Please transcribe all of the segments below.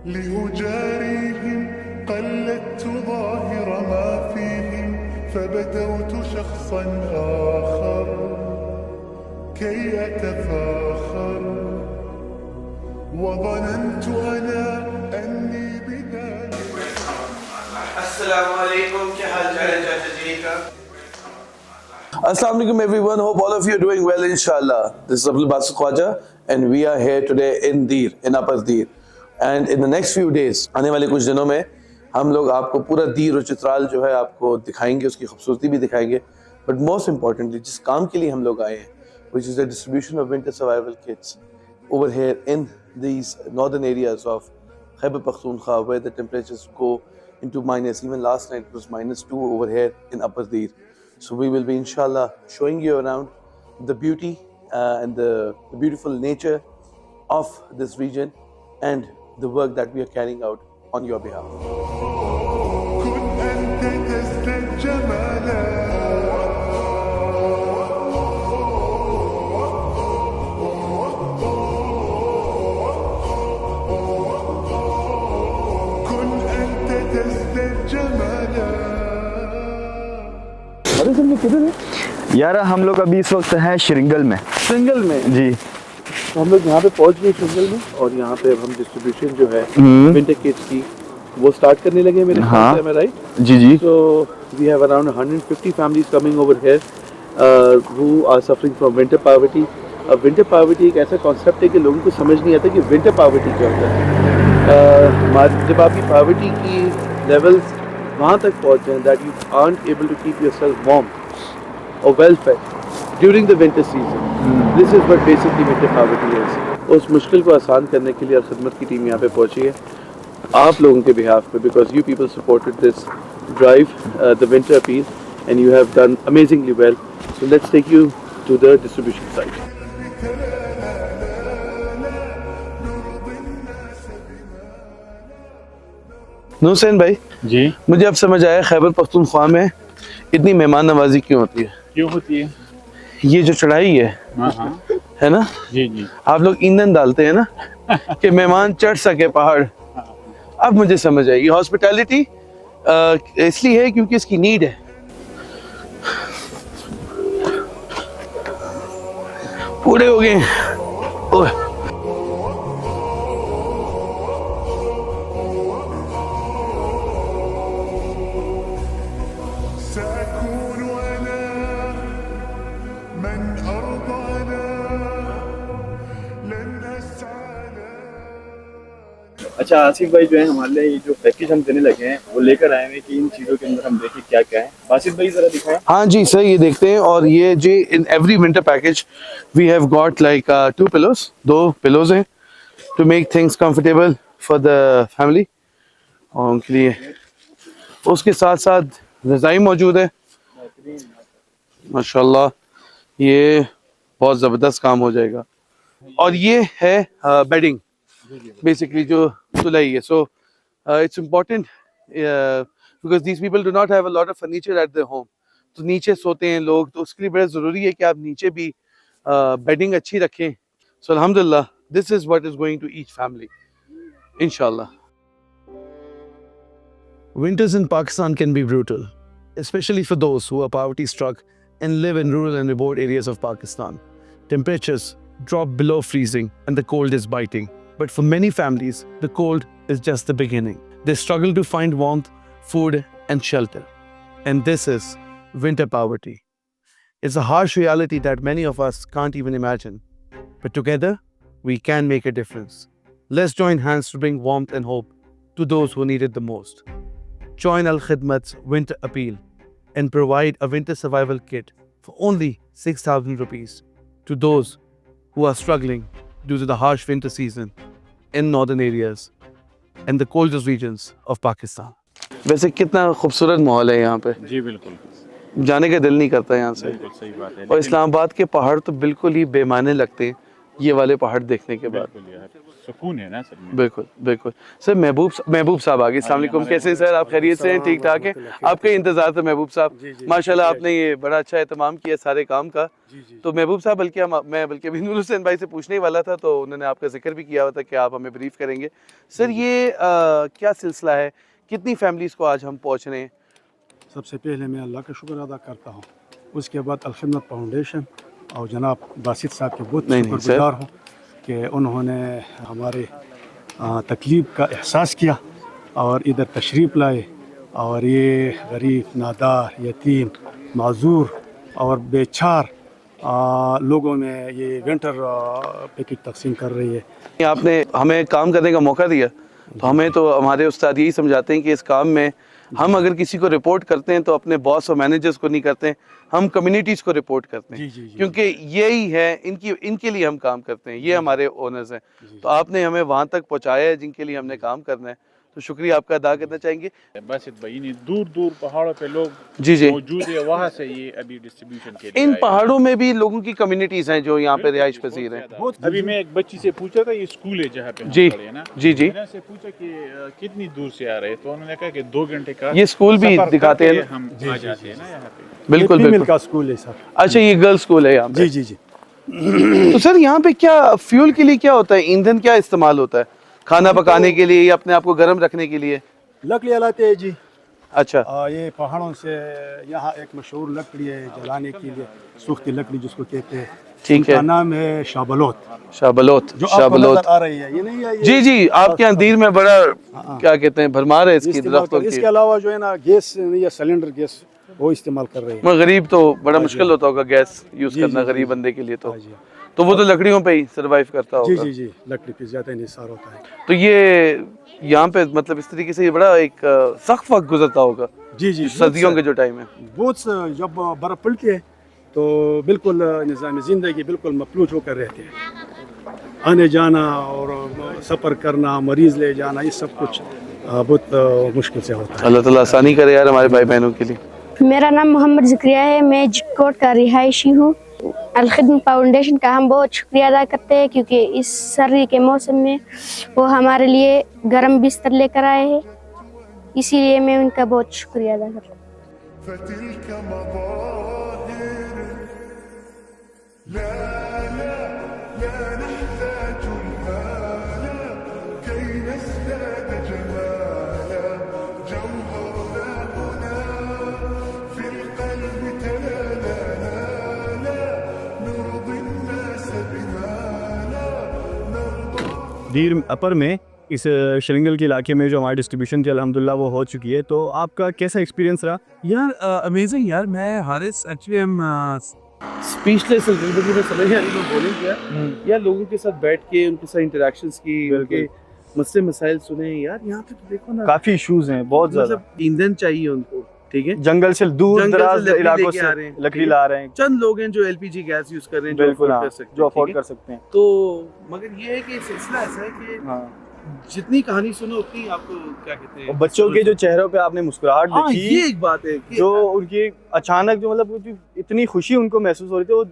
لأجاريهم قلدت ظاهر ما فيهم فبدوت شخصا آخر كي أتفاخر وظننت أنا أني بذلك. अस्सलाम वालेकुम, क्या हाल चाल है चाचा जी का? Assalamu alaikum everyone, hope all of you are doing well inshallah. This is Abdul Basit Khwaja and we are here today in Deer, in Upper Deer. And in the next few days, आने वाले कुछ दिनों में हम लोग आपको पूरा दीर और चित्राल जो है आपको दिखाएंगे, उसकी खूबसूरती भी दिखाएंगे. But most importantly, जिस काम के लिए हम लोग आए हैं, which is the distribution of winter survival kits over here in these northern areas of Khyber Pakhtunkhwa, where the temperatures go into minus. Even last night it was -2 over here in Upper Deer. So we will be inshallah showing you around the beauty and the beautiful nature of this region and the work that we are carrying out on your behalf. كن أنت تزداد جمالا كن أنت تزداد جمالا. अरे sir ये किधर है? यार हम लोग अभी इस वक्त हैं श्रृंगल में। जंगल में जी तो हम लोग यहाँ पे पहुँच गए जंगल में और यहाँ पे अब हम डिस्ट्रीब्यूशन जो है विंटर किट्स की वो स्टार्ट करने लगे मेरे ख्याल से, राइट? जी जी। So we have around 150 families coming over here who are suffering from winter poverty. अब winter poverty एक ऐसा कॉन्सेप्ट है कि लोगों को समझ नहीं आता कि winter poverty क्या होता है. जब आपकी poverty की levels वहाँ तक पहुँच जाएं that you aren't able to keep yourself warm or well fed during the winter season. This is what basically winter poverty is. उस मुश्किल को आसान करने के लिए खिदमत की टीम यहाँ पे पहुँची है आप लोगों के behalf पे, because you people supported this drive, the winter appeal, and you have done amazingly well. So let's take you to the distribution site. नूरसैन भाई जी, मुझे अब समझ आया खैबर पख्तूनख्वा में इतनी मेहमान नवाजी क्यों होती है. क्यों होती है? ये जो चढ़ाई हाँ है ना, जी जी। आप लोग ईंधन डालते हैं ना कि मेहमान चढ़ सके पहाड़. अब मुझे समझ आई, ये हॉस्पिटैलिटी इसलिए है क्योंकि इसकी नीड है. पूरे हो गए. ओह سأكون أنا من أرضانا لن أسعى لا. अच्छा आसिफ भाई जो है हमारे लिए ये जो पैकेज हम देने लगे हैं वो लेकर आए हैं कि इन चीज़ों के अंदर हम देखें क्या क्या है. आसिफ भाई जरा दिखाएं. हाँ जी सर, ये देखते हैं. और ये जी in every winter package we have got like 2 pillows, 2 pillows हैं to make things comfortable for the family. और उनके लिए उसके साथ साथ रज़ाई मौजूद है. माशाल्लाह ये बहुत ज़बरदस्त काम हो जाएगा. और ये है बेडिंग बेसिकली जो सुलाई है. So it's important because these people do not have a lot of furniture eight their home. तो नीचे सोते हैं लोग, तो उसके लिए बड़ा ज़रूरी है कि आप नीचे भी बेडिंग अच्छी रखें. सो अल्हम्दुलिल्लाह this is what is going to each family इंशाल्लाह. Winters in Pakistan can be brutal, especially for those who are poverty struck and live in rural and remote areas of Pakistan. Temperatures drop below freezing and the cold is biting. But for many families, the cold is just the beginning. They struggle to find warmth, food, and shelter. And this is winter poverty. It's a harsh reality that many of us can't even imagine. But together, we can make a difference. Let's join hands to bring warmth and hope to those who need it the most. Join Al Khidmat's winter appeal and provide a winter survival kit for only 6,000 rupees to those who are struggling due to the harsh winter season in northern areas and the coldest regions of Pakistan. वैसे कितना खूबसूरत माहौल है यहाँ पे, जी बिल्कुल, जाने का दिल नहीं करता यहाँ से. बिल्कुल सही बात है. और इस्लामाबाद के पहाड़ तो बिल्कुल ही बेमाने लगते हैं ये वाले पहाड़ देखने के बाद. बिल्कुल यार, सुकून है ना सर में। बिल्कुल बिल्कुल सर। महबूब साहब आगे। अस्सलाम वालेकुम, कैसे हैं सर आप? खैरियत से हैं? ठीक ठाक है? आपका ही इंतजार था महबूब साहब। माशाल्लाह आपने ये बड़ा अच्छा एहतमाम किया सारे काम का। तो महबूब साहब मैं बल्कि अभी नूर हुसैन भाई से पूछने ही वाला था, तो उन्होंने आपका जिक्र भी किया हुआ था कि आप हमें ब्रीफ करेंगे। सर ये क्या सिलसिला है, कितनी फैमिलीज़ को आज हम पहुँच रहे हैं? सबसे पहले मैं अल्लाह का शुक्र अदा करता हूँ, उसके बाद अल-खिदमत फाउंडेशन और जनाब बासित साहब के बहुत शुक्रगुजार हूँ कि उन्होंने हमारे तकलीफ़ का एहसास किया और इधर तशरीफ़ लाए और ये गरीब, नादार, यतीम, माजूर और बेचार लोगों में ये विंटर पैकेज तकसीम कर रही है। आपने हमें काम करने का मौका दिया, तो हमें तो हमारे उस्ताद यही समझाते हैं कि इस काम में हम अगर किसी को रिपोर्ट करते हैं तो अपने बॉस और मैनेजर्स को नहीं करते हैं, हम कम्युनिटीज़ को रिपोर्ट करते हैं। क्योंकि यही है इनके लिए हम काम करते हैं, ये हमारे ओनर्स हैं। तो आपने हमें वहाँ तक पहुँचाया है जिनके लिए हमने काम करना है, तो शुक्रिया आपका अदा करना चाहेंगे। बस भाई नहीं, दूर दूर पहाड़ों पे लोग जी मौजूद है, वहाँ से ये अभी डिस्ट्रीब्यूशन के लिए इन आए। पहाड़ों में भी लोगों की कम्युनिटीज़ हैं जो यहाँ पे रिहाइश पसीर हैं। अभी मैं एक बच्ची से पूछा था, ये स्कूल है जहाँ पे हम जी खड़े हैं ना, जी जी। मैंने से पूछा कि कितनी दूर से आ रहे हैं, तो उन्होंने कहा कि 2 घंटे का ये स्कूल भी सफर दिखाते करके हैं। हम आ जाते हैं ना यहाँ पे। बिल्कुल फीमेल बिल्कुल। का स्कूल है सर। अच्छा ये गर्ल्स स्कूल है यहाँ पे? जी जी जी। तो सर यहाँ पे क्या फ्यूल के लिए क्या होता है, ईंधन क्या इस्तेमाल होता है? खाना पकाने के लिए या अपने आप को गर्म रखने के लिए? लकड़ी लाते हैं जी। अच्छा ये पहाड़ों से यहाँ एक मशहूर लकड़ी है जलाने के लिए, सूखती लकड़ी जिसको कहते हैं। ठीक है। उनका नाम है शाबलोत। शाबलोत। जो आपको नजर आ रही है, ये नहीं है ये जी जी, आपके अंदीर में बड़ा क्या कहते हैं भरमार है इसकी इस्तेमाल दरख्तों इसके की। अलावा जो है ना गैस या सिलेंडर गैस वो इस्तेमाल कर रहे हैं। मगर गरीब तो बड़ा मुश्किल होता होगा गैस यूज करना गरीब बंदे के लिए, तो वो तो लकड़ियों पे ही सरवाइव करता जी होगा। जी जी, लकड़ी पे ज्यादा निसार होता है। तो ये यहाँ पे मतलब इस तरीके से ये बड़ा एक सख्त वक्त गुजरता होगा जी जी, सर्दियों के जो टाइम है। बहुत जब बर्फ पड़ती है तो बिल्कुल निज़ाम ज़िंदगी बिल्कुल मफलूज होकर रहते हैं। आने जाना और सफ़र करना, मरीज़ ले जाना, ये सब कुछ बहुत मुश्किल से होता है। अल्लाह ताला आसानी करे यार हमारे भाई बहनों के लिए। मेरा नाम मोहम्मद ज़िक्रिया है, मैं जिकोट का रिहायशी हूँ। अल-खिदमत फाउंडेशन का हम बहुत शुक्रिया अदा करते हैं क्योंकि इस सर्दी के मौसम में वो हमारे लिए गर्म बिस्तर लेकर आए हैं, इसीलिए मैं उनका बहुत शुक्रिया अदा करता हूँ। فتلك مظاهر لا لا لا نحتاج المال كي نزداد جمالا جوهرنا هنا في القلب تلالا لا نرضي الناس بما لا نرضى। डीर अपर में इस शरिंगल के इलाके में जो हमारी डिस्ट्रीब्यूशन थी अल्हम्दुलिल्लाह वो हो चुकी है, तो आपका कैसा एक्सपीरियंस रहा? यार अमेजिंग यार। मैं हारिस एक्चुअली स्पीचलेस मुझे समझ नहीं आ रही मैं बोलूं क्या यार। लोगों के साथ बैठ के उनके साथ इंटरेक्शंस की, उनके मसले मसाइल सुने यार। यहाँ पे तो देखो ना काफी इश्यूज हैं, बहुत ज्यादा। मतलब ईंधन चाहिए उनको, ठीक है, जंगल से दूर जंगल दराज से लकड़ी इलाकों लेके आ रहे से हैं, लकड़ी ला रहे हैं। चंद लोग हैं जो एलपीजी गैस यूज कर रहे हैं, जो बिल्कुल, अफोर्ड हाँ, कर सकते हैं, जो अफोर्ड ठीक है? कर सकते हैं। तो मगर ये है कि सिलसिला ऐसा है कि हाँ, जितनी कहानी सुनो उतनी आपको क्या कहते हैं और बच्चों के जो चेहरों पे आपने मुस्कुराहट हाँ, देखी, ये एक बात है कि जो उनकी अचानक जो मतलब वो जो इतनी खुशी उनको महसूस हो रही थी, वो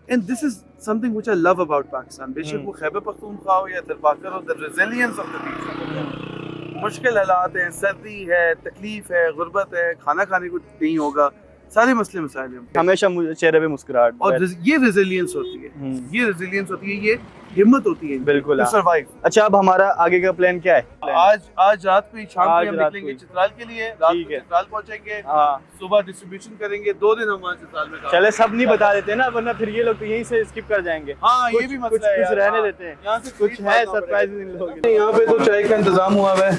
and this is something which I love about Pakistan. बेशक वो खैबर पख्तूनख्वा हो या दरबाकर हो, the resilience of the people. मुश्किल हालात हैं, सर्दी है, तकलीफ है, गुर्बत है, खाना खाने को नहीं होगा, सारे मसले मसाइल हैं, हमेशा चेहरे पे मुस्कुराहट। और ये रेजिलियंस होती है, ये रेजिलियंस होती है, ये हिम्मत होती है बिल्कुल, हाँ। सरवाइव। अच्छा, अब हमारा आगे का प्लान क्या है? आज रात को ही शाम आज को हम रात निकलेंगे को ही। चित्राल के लिए, रात ठीक को है। चित्राल पहुंचेंगे, हाँ, सुबह डिस्ट्रीब्यूशन करेंगे, 2 दिन हम वहाँ चित्राल में काम चले सब नहीं बता देते ना, वरना फिर ये लोग तो यहीं से स्किप कर जाएंगे। हाँ, ये कुछ- भी कुछ मसला है कुछ यार, रहने हाँ। देते हैं, यहाँ से कुछ खरीद है पाना सरप्राइज इन लोगों के लिए। यहाँ पे तो चाय का इंतजाम हुआ है।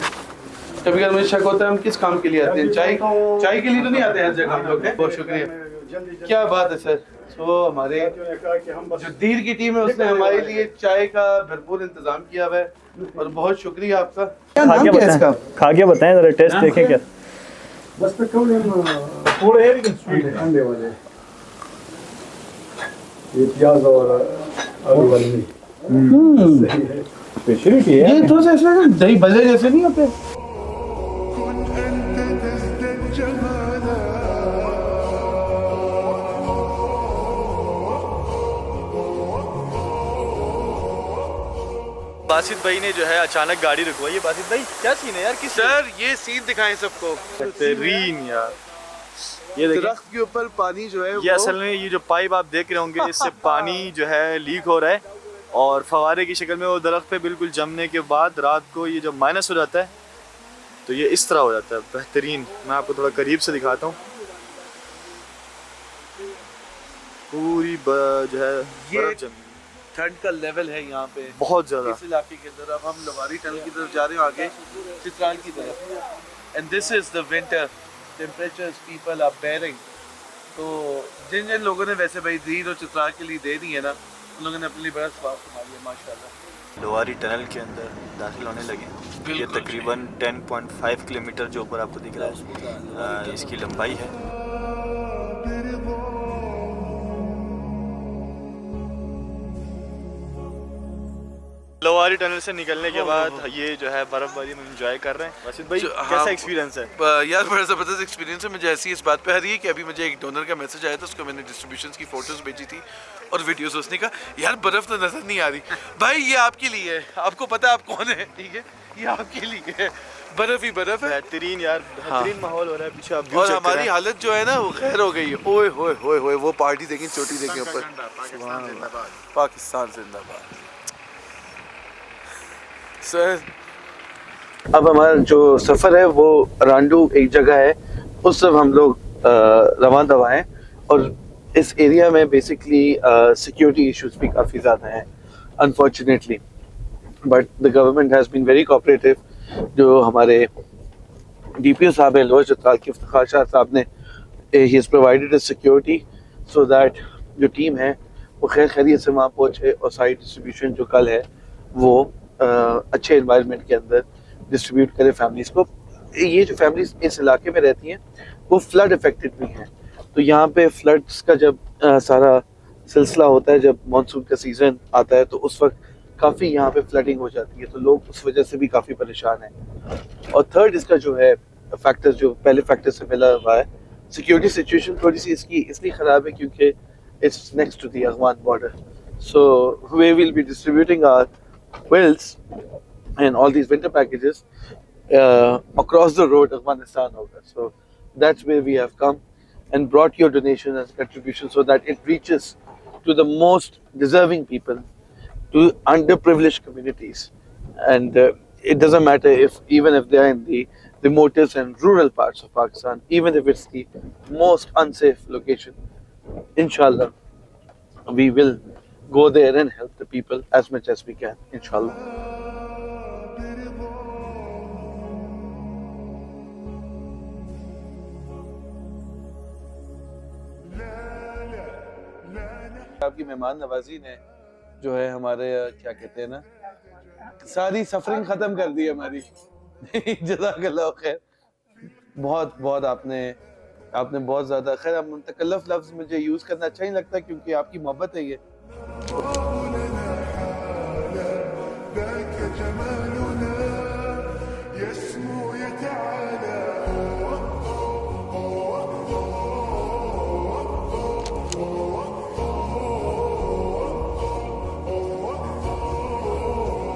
कभी कभी मुझे शक होता है हम किस काम के लिए आते हैं, चाय के लिए तो नहीं आते हर जगह हम लोग हैं। बहुत शुक्रिया, क्या बात है सर। तो हमारे जो दीर की टीम है उसने हमारे लिए चाय का भरपूर इंतजाम किया हुआ है और बहुत शुक्रिया आपका। क्या नाम क्या है इसका? खा के बताएं जरा, टेस्ट देखें क्या। बस थोड़े है लेकिन स्वीट है, अंडे वाले, ये प्याज और आलू वाली नहीं। स्पेशलिटी है ये थोड़ा सा ऐसा है, दही भले जैसे नहीं होते। كن أنت تزداد جمالا बासित भाई ने जो है अचानक गाड़ी रुकवाई है। बासित भाई क्या सीन है यार? किस सर ये सीन दिखाएं सबको। बेहतरीन यार, ये देखिए दरख्त के ऊपर पानी जो है ये असल में ये जो पाइप आप देख रहे होंगे इससे पानी जो है लीक हो रहा है और फवारे की शक्ल में वो दरख्त पे बिल्कुल जमने के बाद रात को ये जब माइनस हो जाता है तो ये इस तरह हो जाता है। बेहतरीन, मैं आपको थोड़ा करीब से दिखाता हूँ। पूरी जो है बर्फ जमी, ठंड का लेवल है यहाँ पे बहुत ज़्यादा। इस इलाके के अंदर। अब हम लवारी टनल की तरफ जा रहे हैं, आगे चित्राल की तरफ। And this is the winter temperatures people are bearing. तो जिन जिन लोगों ने वैसे भाई दीद और चित्राल के लिए दे दी है ना, उन लोगों ने अपने लिए बड़ा स्वाद संभाल लिया माशाल्लाह। लोवारी टनल के अंदर दाखिल होने लगे। ये तकरीबन 10.5 किलोमीटर जो ऊपर आपको दिख रहा है इसकी लंबाई है। लोवारी टनल से निकलने के बाद ये जो है बर्फबारी में एंजॉय कर रहे हैं। वासिद भाई कैसा एक्सपीरियंस है? यार बड़ा ज़बरदस्त एक्सपीरियंस है। मुझे ऐसी इस बात पे हरी है कि अभी मुझे एक डोनर का मैसेज आया था, उसको मैंने डिस्ट्रीब्यूशंस की फ़ोटोज़ भेजी थी और वीडियोस। उसने कहा यार बर्फ़ तो नज़र नहीं आ रही। भाई ये आपके लिए है, आपको पता है आप कौन है, ठीक है? ये आपके लिए है, बर्फ़ ही बर्फ़ है। बेहतरीन यार, बेहतरीन माहौल हो रहा है पीछे आप। और हमारी हालत जो है ना वो खैर हो गई है। ओए होए होए होए, वो पार्टी देखें, चोटी देखें ऊपर। पाकिस्तान जिंदाबाद। सर अब हमारा जो सफ़र है वो रांडू एक जगह है, उस तरफ हम लोग रवां दवा हैं। और इस एरिया में बेसिकली सिक्योरिटी इश्यूज भी काफ़ी ज़्यादा हैं unfortunately, but the government has been very cooperative. जो हमारे DPO साहब हैं लोअर चित्राल के इफ्तिखार शाह साहब ने, he has provided a security so that जो टीम है वो खैर खैरियत से वहाँ पहुँचे और सारी डिस्ट्रीब्यूशन जो कल है वो अच्छे एनवायरनमेंट के अंदर डिस्ट्रीब्यूट करे फैमिलीज़ को। ये जो फैमिलीज इस इलाके में रहती हैं वो फ्लड अफेक्टेड भी हैं, तो यहाँ पे फ्लड्स का जब सारा सिलसिला होता है, जब मानसून का सीज़न आता है तो उस वक्त काफ़ी यहाँ पे फ्लडिंग हो जाती है, तो लोग उस वजह से भी काफ़ी परेशान हैं। और थर्ड इसका जो है फैक्टर, जो पहले फैक्टर से मिला हुआ है, सिक्योरिटी सिचुएशन थोड़ी सी इसकी इसलिए ख़राब है क्योंकि it's next to the Afghan border, so we will be distributing our wills and all these winter packages across the road Afghanistan hoga. So that's where we have come and brought your donation and contribution so that it reaches to the most deserving people, to underprivileged communities. And it doesn't matter even if they are in the remotest and rural parts of Pakistan, even if it's the most unsafe location. Inshallah we will go there and help the people as much as we can, inshallah. आपकी मेहमान नवाजी ने जो है हमारे क्या कहते हैं ना, सारी सफरिंग खत्म कर दी हमारी। जज़ाकल्लाह खैर। बहुत बहुत आपने बहुत ज़्यादा, खैर अब मुतकल्लफ लफ्ज़ मुझे यूज़ करना अच्छा नहीं लगता क्योंकि आपकी मोहब्बत है ये। ذاك جمالنا يسمو يتعالى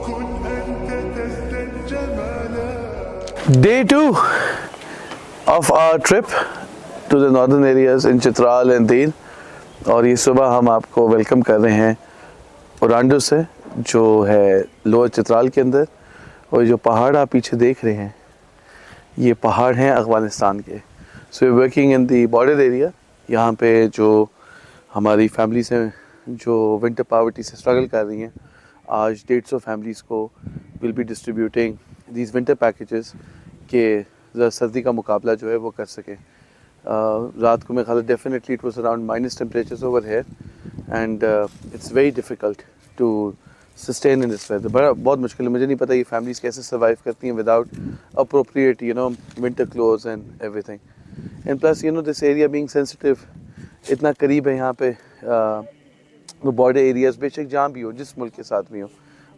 كن أنت تزداد جمالا. Day 2 of our trip to the northern areas in Chitral and Deen, और ये सुबह हम आपको वेलकम कर रहे हैं रांडू से, जो है लोअर चित्राल के अंदर। और जो पहाड़ आप पीछे देख रहे हैं ये पहाड़ हैं अफ़गानिस्तान के। So we working in the border area. यहाँ पे जो हमारी फैमिलीज़ हैं जो विंटर पावर्टी से स्ट्रगल कर रही हैं, आज 150 फैमिलीज़ को will be distributing these winter packages के ज़रा सर्दी का मुकाबला जो है वो कर सकें। रात को मैं ख्याल definitely it was around minus temperatures over here and it's very difficult to sustain in this weather. बहुत मुश्किल है। मुझे नहीं पता ये फैमिलीज़ कैसे सर्वाइव करती हैं without appropriate winter clothes and everything. And plus this area being sensitive, इतना करीब है यहाँ पे वो बॉर्डर एरियाज़, बेशक जहाँ भी हो, जिस मुल्क के साथ भी हो,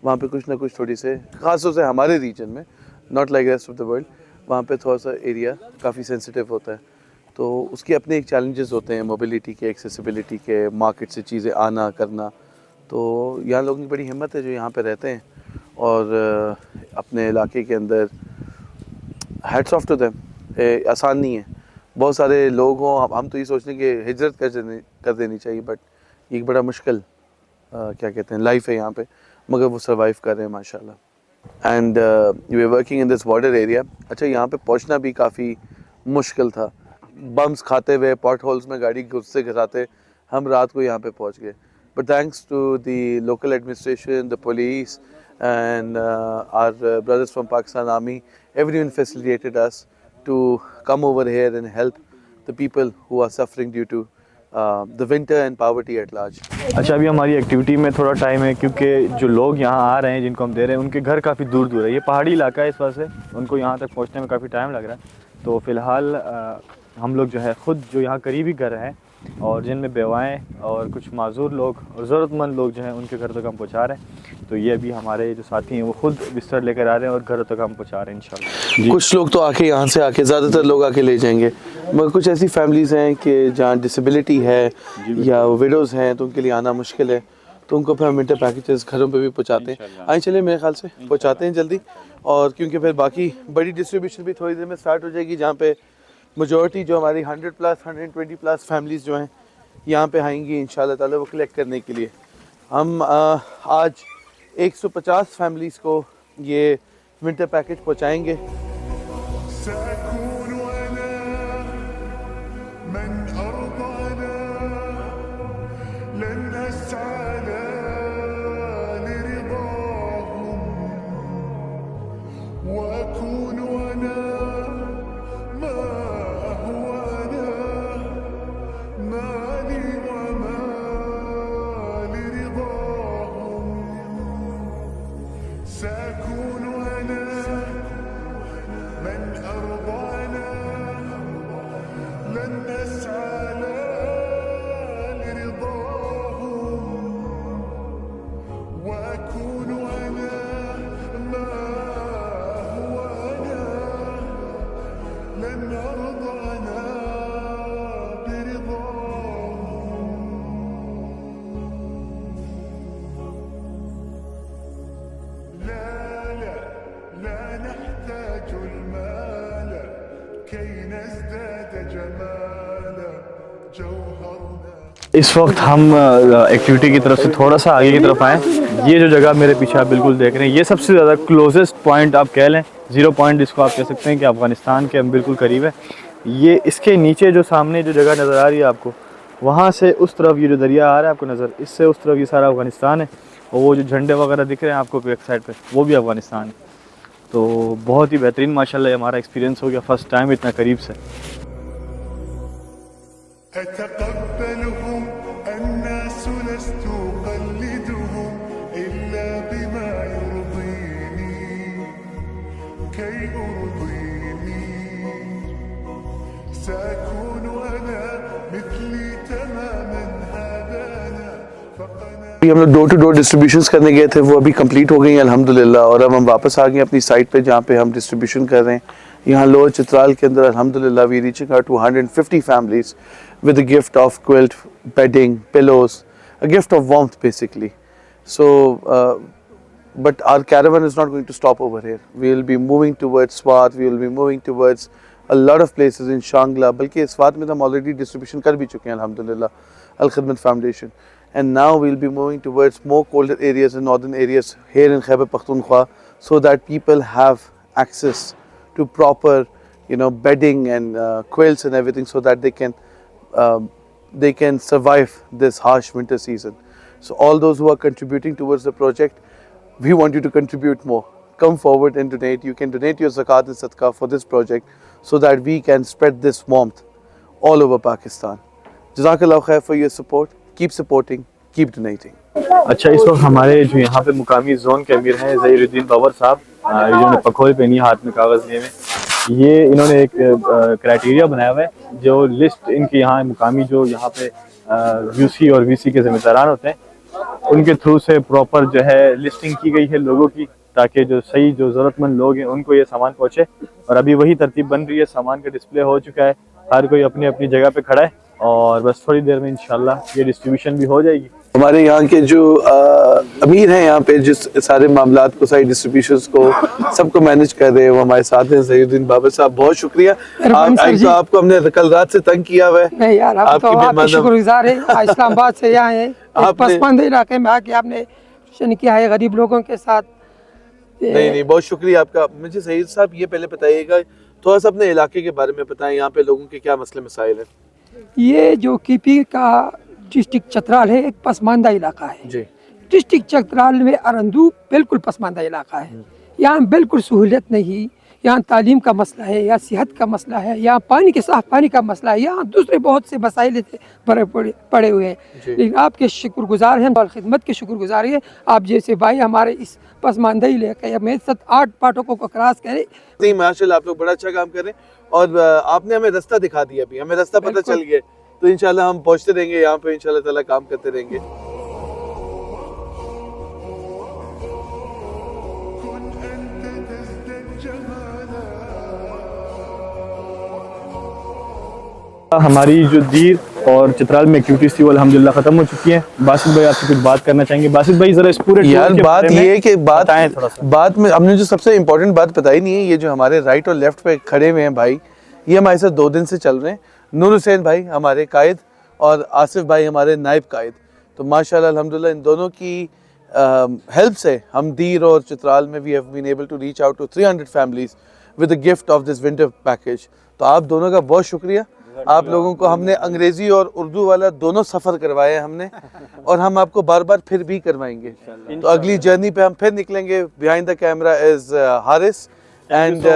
वहाँ पे कुछ ना कुछ थोड़ी से, ख़ासतौर से हमारे रीजन में, not like rest of the world, वहाँ पे थोड़ा सा एरिया काफ़ी सेंसिटिव होता है। तो उसके अपने एक चैलेंजेस होते हैं, मोबिलिटी के, एक्सेसिबिलिटी के, मार्केट से चीज़ें आना करना। तो यहाँ लोगों की बड़ी हिम्मत है जो यहाँ पे रहते हैं और अपने इलाके के अंदर हैट्स ऑफ टू देम। आसान नहीं है, बहुत सारे लोग हों, हम तो ये सोचते हैं कि हिजरत कर देनी चाहिए, बट एक बड़ा मुश्किल क्या कहते हैं लाइफ है यहाँ पे, मगर वो सर्वाइव कर रहे हैं माशाल्लाह। And we are working in this border area. अच्छा, यहाँ पे पहुँचना भी काफ़ी मुश्किल था, बम्स खाते हुए, पॉट होल्स में गाड़ी घुसते घिसाते हम रात को यहाँ पे पहुँच गए। But thanks to the local administration, the police and our brothers from Pakistan Army, everyone facilitated us to come over here and help the people who are suffering due to the winter and poverty at large. अच्छा, अभी हमारी activity में थोड़ा time है क्योंकि जो लोग यहाँ आ रहे हैं जिनको हम दे रहे हैं उनके घर काफ़ी दूर दूर है। ये पहाड़ी इलाका है, इस वजह से उनको यहाँ तक पहुँचने में काफ़ी टाइम लग रहा है। तो फ़िलहाल हम लोग जो है ख़ुद जो यहाँ करीबी घर हैं और जिनमें बेवाएँ और कुछ माजूर लोग और ज़रूरतमंद लोग जो हैं उनके घर तक हम पहुँचा रहे हैं। तो ये अभी हमारे जो साथी हैं वो खुद बिस्तर लेकर आ रहे हैं और घरों तक हम पहुँचा रहे हैं इंशाल्लाह। कुछ लोग तो आके यहाँ से आके, ज़्यादातर लोग आके ले जाएंगे, मगर कुछ ऐसी फैमिलीज़ हैं कि जहाँ डिसेबिलिटी है या विडोज़ हैं तो उनके लिए आना मुश्किल है, तो उनको फिर हम विंटर पैकेजेस घरों पे भी पहुँचाते हैं। आए चले, मेरे ख्याल से पहुँचाते हैं जल्दी, और क्योंकि फिर बाकी बड़ी डिस्ट्रीब्यूशन भी थोड़ी देर में स्टार्ट हो जाएगी, जहाँ पे मेजॉरिटी जो हमारी 100+ फैमिलीज़ जो हैं यहाँ पे आएंगी इंशाल्लाह ताला वो कलेक्ट करने के लिए। हम आज 150 फैमिलीज़ को ये विंटर पैकेज पहुँचाएँगे। سأكون أنا من أرضانا لن أسعى لرضاهم وأكون أنا ما هو أنا مالي وما لرضاهم سأكون أنا من أرضانا لن نسعى لرضاهم وأكون أنا ما هو أنا لن أرضى أنا برضاهم لا نحتاج المال كي نزداد جمالا جوهرنا। इस वक्त हम एक्टिविटी की तरफ से थोड़ा सा आगे की तरफ आए। ये जो जगह मेरे पीछे आप बिल्कुल देख रहे हैं, ये सबसे ज़्यादा क्लोजेस्ट पॉइंट आप कह लें, ज़ीरो पॉइंट जिसको आप कह सकते हैं कि अफ़गानिस्तान के हम बिल्कुल करीब है। ये इसके नीचे जो सामने जो जगह नज़र आ रही है आपको, वहाँ से उस तरफ ये जो दरिया आ रहा है आपको नज़र, इससे उस तरफ ये सारा अफ़गानिस्तान है, और वो जो झंडे वगैरह दिख रहे हैं आपको बैक साइड पे, वो भी अफ़गानिस्तान है। तो बहुत ही बेहतरीन माशाल्लाह हमारा एक्सपीरियंस हो गया, फ़र्स्ट टाइम इतना करीब से। أتقبلهم الناس لست أقلدهم إلا بما يرضيني كي أرضيني سأكون أنا مثلي تماما هذا أنا فقنا। हम लोग डोर टू डोर डिस्ट्रीब्यूशंस करने गए थे, वो अभी कंप्लीट हो गई हैं अल्हम्दुलिल्लाह, और अब हम वापस आ गए अपनी साइट पे जहाँ पे हम डिस्ट्रीब्यूशन कर रहे हैं। यहाँ लोअर चित्राल के अंदर अल्हम्दुलिल्लाह we reaching out to 150 families with a gift of quilt, bedding, pillows, a gift of warmth basically. So, but our caravan is not going to stop over here. We will be moving towards Swat, we will be moving towards a lot of places in Shangla. बल्कि Swat में तो हम already distribution कर भी चुके हैं alhamdulillah, Al Khidmat Foundation. And now we will be moving towards more colder areas and northern areas here in Khyber Pakhtunkhwa, so that people have access to proper, bedding and quilts and everything, so that they can survive this harsh winter season. So all those who are contributing towards the project, we want you to contribute more. Come forward and donate. You can donate your zakat and sadaqah for this project, so that we can spread this warmth all over Pakistan. Jazakallah khair for your support. Keep supporting, keep donating. अच्छा, इस वक्त हमारे जो यहाँ पे मुकामी zone के अमीर हैं ज़हीरुद्दीन बाबर साहब, जिन्होंने पखोल पहनी, हाथ में कागज़ लिए हुए, ये इन्होंने एक क्राइटेरिया बनाया हुआ है, जो लिस्ट इनके यहाँ मुकामी जो यहाँ पे यूसी और वीसी के ज़िम्मेदारान होते हैं, उनके थ्रू से प्रॉपर जो है लिस्टिंग की गई है लोगों की, ताकि जो सही जो ज़रूरतमंद लोग हैं उनको ये सामान पहुँचे। और अभी वही तरतीब बन रही है, सामान का डिस्प्ले हो चुका है, हर कोई अपनी अपनी जगह पे खड़ा है, और बस थोड़ी देर में इंशाल्लाह ये डिस्ट्रीब्यूशन भी हो जाएगी। हमारे यहाँ के जो अमीर हैं यहाँ पे जिस सारे मामलात को, सारी डिस्ट्रीब्यूशंस को सबको मैनेज कर रहे हैं, वो हमारे साथ हैं सईदुद्दीन बाबर साहब, बहुत शुक्रिया। तो आपको हमने कल रात से तंग किया हुआ है। नहीं यार, आप तो आपके शुक्रगुजार है। इस्लामाबाद से यहाँ है, पसमानदा इलाके में आके आपने शनि किया है गरीब लोगों के साथ। नहीं, बहुत शुक्रिया आपका। मुझे सईद साहब ये पहले बताइएगा, थोड़ा सा अपने इलाके के बारे में बताएं, यहाँ पे लोगों के क्या मसले मसाइल हैं? ये जो KP का डिस्ट्रिक्ट चतराल है, एक पसमानदा इलाका है जी। डिस्ट्रिक्ट चतराल में अरंदू बिल्कुल पसमानदा इलाका है। यहाँ बिल्कुल सहूलियत नहीं, यहाँ तालीम का मसला है, यहाँ सेहत का मसला है, यहाँ पानी के साफ पानी का मसला है, यहाँ दूसरे बहुत से मसाइल पड़े हुए हैं। लेकिन आपके शुक्रगुजार हैं और खिदमत के शुक्रगुजार है। आप जैसे भाई हमारे इस पसमानदा इलाके में 7-8 पाठकों को क्रॉस करें। नहीं, माशाल्लाह आप लोग बड़ा अच्छा काम कर रहे हैं और आपने हमें रास्ता दिखा दिया, अभी हमें रास्ता पता चल गया, तो इंशाल्लाह हम पहुँचते रहेंगे यहाँ पे, इंशाल्लाह ताला काम करते रहेंगे। हमारी जो दीर और चित्राल में एक्टिविटीज थी वो अल्हम्दुलिल्लाह खत्म हो चुकी है। बासित भाई आपसे कुछ बात करना चाहेंगे? बासित भाई जरा इस पूरे यार बात ये है कि थोड़ा बात में हमने जो सबसे इम्पोर्टेंट बात बताई नहीं है, ये जो हमारे राइट और लेफ्ट पे खड़े हुए हैं भाई, ये हमारे साथ 2 दिन से चल रहे हैं। नूर हुसैन भाई हमारे कायद और आसिफ भाई हमारे नायब कायद। तो माशाल्लाह अल्हम्दुलिल्लाह इन दोनों की हेल्प से हम दीर और चित्राल में we have been able to reach out to 300 families with the gift of this winter package. तो आप दोनों का बहुत शुक्रिया। आप लोगों को हमने अंग्रेजी और उर्दू वाला दोनों सफ़र करवाए हमने, और हम आपको बार बार फिर भी करवाएंगे। तो अगली जर्नी पे हम फिर निकलेंगे। Behind the camera is Haris and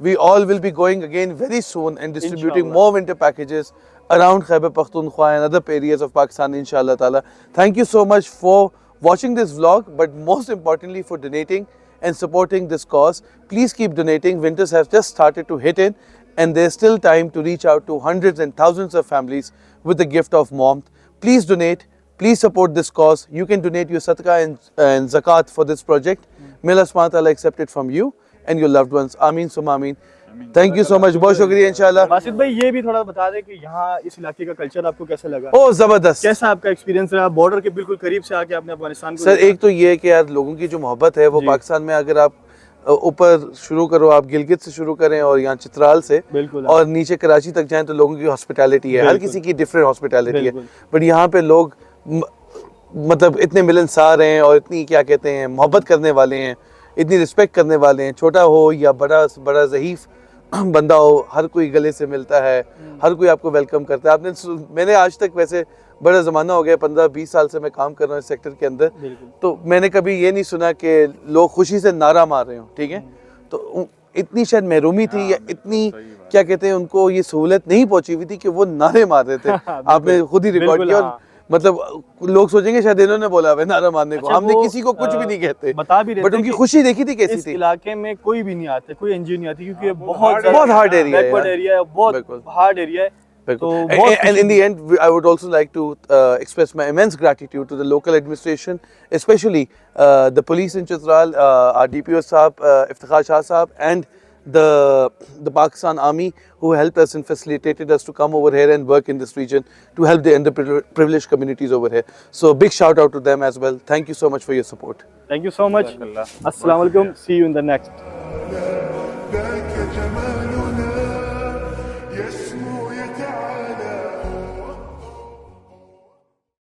we all will be going again very soon and distributing more winter packages around Khyber Pakhtunkhwa and other areas of Pakistan, inshallah ta'ala. Thank you so much for watching this vlog, but most importantly for donating and supporting this cause. Please keep donating. Winters have just started to hit in and there's still time to reach out to hundreds and thousands of families with the gift of warmth. Please donate. Please support this cause. You can donate your sadaqah and zakat for this project. May Allah subhanahu wa ta'ala accept it from you and your loved ones. Ameen summa ameen. Thank you so much. बहुत शुक्रिया इंशाल्लाह। बासित भाई ये भी थोड़ा बता दें कि यहाँ इस इलाके का कल्चर आपको कैसा लगा? ओह जबरदस्त। कैसा आपका एक्सपीरियंस रहा? बॉर्डर के बिल्कुल करीब से आके आपने अफगानिस्तान को सर एक तो ये है कि यार लोगों की जो मोहब्बत है वो पाकिस्तान में, अगर आप ऊपर शुरू करो, आप गिलगित से शुरू करें और यहाँ चित्राल से बिल्कुल और नीचे कराची तक जाएं, तो लोगों की हॉस्पिटैलिटी है, हर किसी की डिफरेंट हॉस्पिटैलिटी है। बट यहाँ पे लोग मतलब इतने मिलनसार हैं और इतनी क्या कहते हैं मोहब्बत करने वाले हैं, इतनी रिस्पेक्ट करने वाले हैं। छोटा हो या बड़ा ज़ईफ़ बंदा हो, हर कोई गले से मिलता है, हर कोई आपको वेलकम करता है। मैंने आज तक, वैसे बड़ा ज़माना हो गया, 15-20 साल से मैं काम कर रहा हूँ इस सेक्टर के अंदर, तो मैंने कभी ये नहीं सुना कि लोग खुशी से नारा मार रहे हो। ठीक है, तो इतनी शायद महरूमी थी या इतनी क्या कहते हैं उनको ये सहूलत नहीं पहुंची हुई थी कि वो नारे मार रहे थे। आपने खुद ही रिकॉर्ड किया और मतलब लोग सोचेंगे शायद इन्होंने बोला है नारा मारने को। हमने किसी को कुछ भी नहीं कहते, बता भी रहे थे, बट उनकी खुशी देखी थी कैसी थी। इलाके में कोई भी नहीं आता, कोई एनजीओ नहीं आती, क्योंकि बहुत हार्ड एरिया है, बहुत हार्ड एरिया है। And in the end, I would also like to express my immense gratitude to the local administration, especially the police in Chitral, our DPO Saab, Iftikhar Shah Saab, and the Pakistan Army, who helped us and facilitated us to come over here and work in this region to help the underprivileged communities over here. So big shout out to them as well. Thank you so much for your support. Thank you so much. Assalamu alaikum. See you in the next.